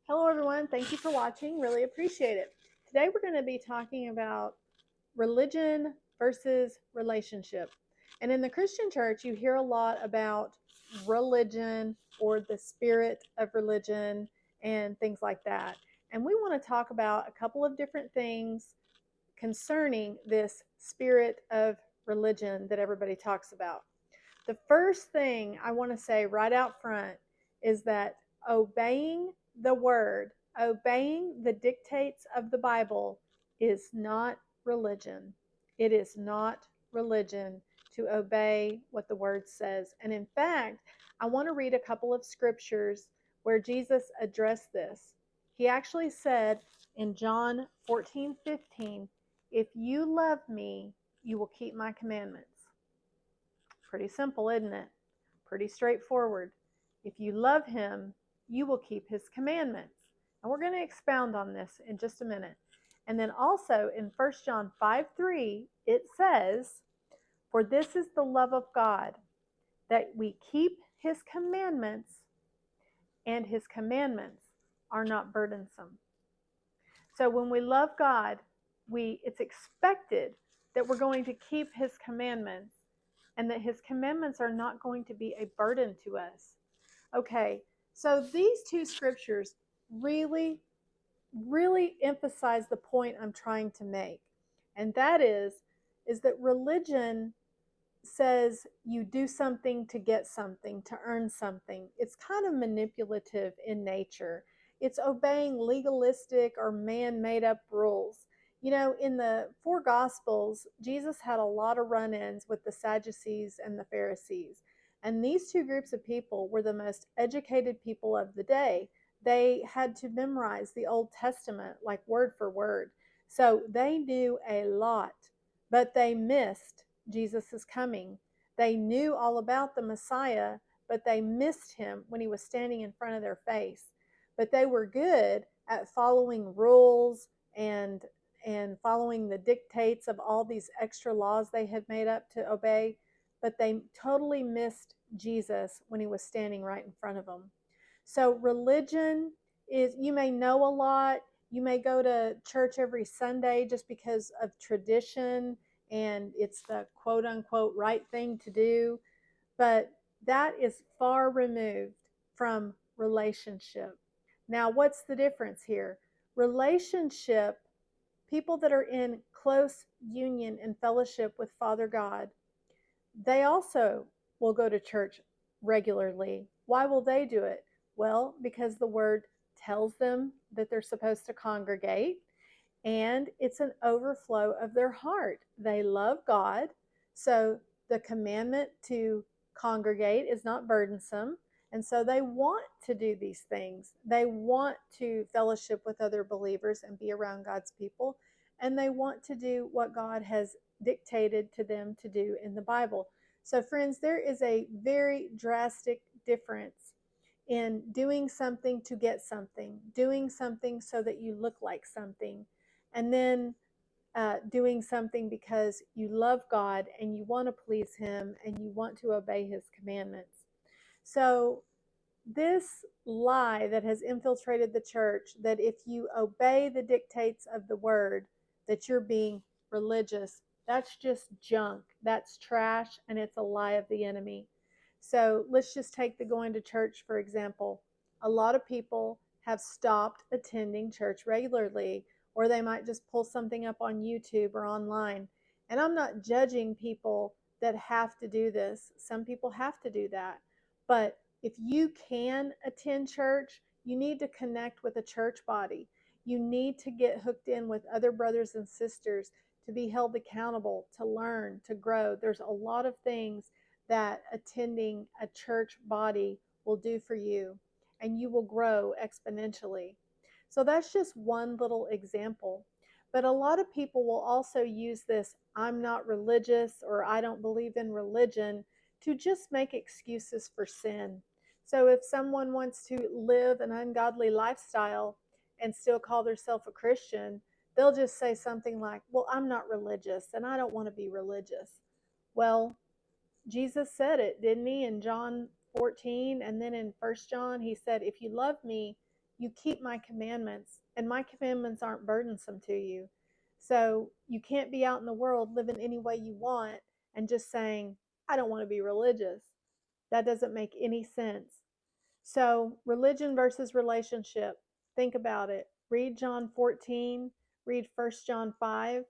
Hello, everyone. Thank you for watching. Really appreciate it. Today, we're going to be talking about religion versus relationship. And in the Christian church, you hear a lot about religion or the spirit of religion and things like that. And we want to talk about a couple of different things concerning this spirit of religion that everybody talks about. The first thing I want to say right out front is that obeying the word, obeying the dictates of the Bible is not religion. It is not religion to obey what the word says. And in fact, I want to read a couple of scriptures where Jesus addressed this. He actually said in John 14:15, "If you love me, you will keep my commandments." Pretty simple, isn't it? Pretty straightforward. If you love him, you will keep his commandments. And we're going to expound on this in just a minute. And then also in 1 John 5:3, it says, "For this is the love of God, that we keep his commandments, and his commandments are not burdensome." So when we love God, it's expected that we're going to keep his commandments and that his commandments are not going to be a burden to us. Okay, so these two scriptures really, really emphasize the point I'm trying to make. And that is that religion says you do something to get something, to earn something. It's kind of manipulative in nature. It's obeying legalistic or man made up rules. You know, in the four Gospels, Jesus had a lot of run ins with the Sadducees and the Pharisees. And these two groups of people were the most educated people of the day. They had to memorize the Old Testament like word for word. So they knew a lot, but they missed Jesus' coming. They knew all about the Messiah, but they missed him when he was standing in front of their face. But they were good at following rules and following the dictates of all these extra laws they had made up to obey, but they totally missed Jesus when he was standing right in front of them. So religion is, you may know a lot, you may go to church every Sunday just because of tradition and it's the quote unquote right thing to do, but that is far removed from relationship. Now, what's the difference here? Relationship, people that are in close union and fellowship with Father God, they also will go to church regularly. Why will they do it? Well, because the word tells them that they're supposed to congregate, and it's an overflow of their heart. They love God, so the commandment to congregate is not burdensome, and so they want to do these things. They want to fellowship with other believers and be around God's people, and they want to do what God has dictated to them to do in the Bible. So, friends, there is a very drastic difference in doing something to get something, doing something so that you look like something, and then doing something because you love God and you want to please him and you want to obey his commandments. So this lie that has infiltrated the church, that if you obey the dictates of the word, that you're being religious, that's just junk. That's trash, and it's a lie of the enemy. So let's just take the going to church, for example. A lot of people have stopped attending church regularly, or they might just pull something up on YouTube or online. And I'm not judging people that have to do this. Some people have to do that. But if you can attend church, you need to connect with a church body. You need to get hooked in with other brothers and sisters to be held accountable, to learn, to grow. There's a lot of things that attending a church body will do for you, and you will grow exponentially. So that's just one little example. But a lot of people will also use this "I'm not religious" or "I don't believe in religion" to just make excuses for sin. So if someone wants to live an ungodly lifestyle and still call themselves a Christian, they'll just say something like, "Well, I'm not religious and I don't want to be religious." Well, Jesus said it, didn't he, in John 14, and then in 1 John, he said, "If you love me, you keep my commandments, and my commandments aren't burdensome to you. So you can't be out in the world living any way you want and just saying, I don't want to be religious. That doesn't make any sense. So, religion versus relationship. Think about it. Read John 14, read 1 John 5,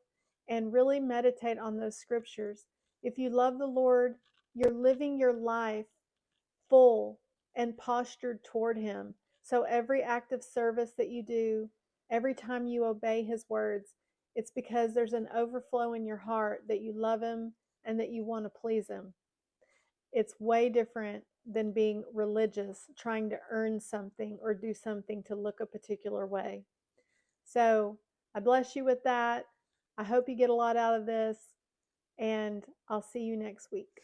and really meditate on those scriptures. If you love the Lord, you're living your life full and postured toward Him. So, every act of service that you do, every time you obey His words, it's because there's an overflow in your heart that you love Him and that you want to please Him. It's way different than being religious, trying to earn something or do something to look a particular way. So I bless you with that. I hope you get a lot out of this, and I'll see you next week.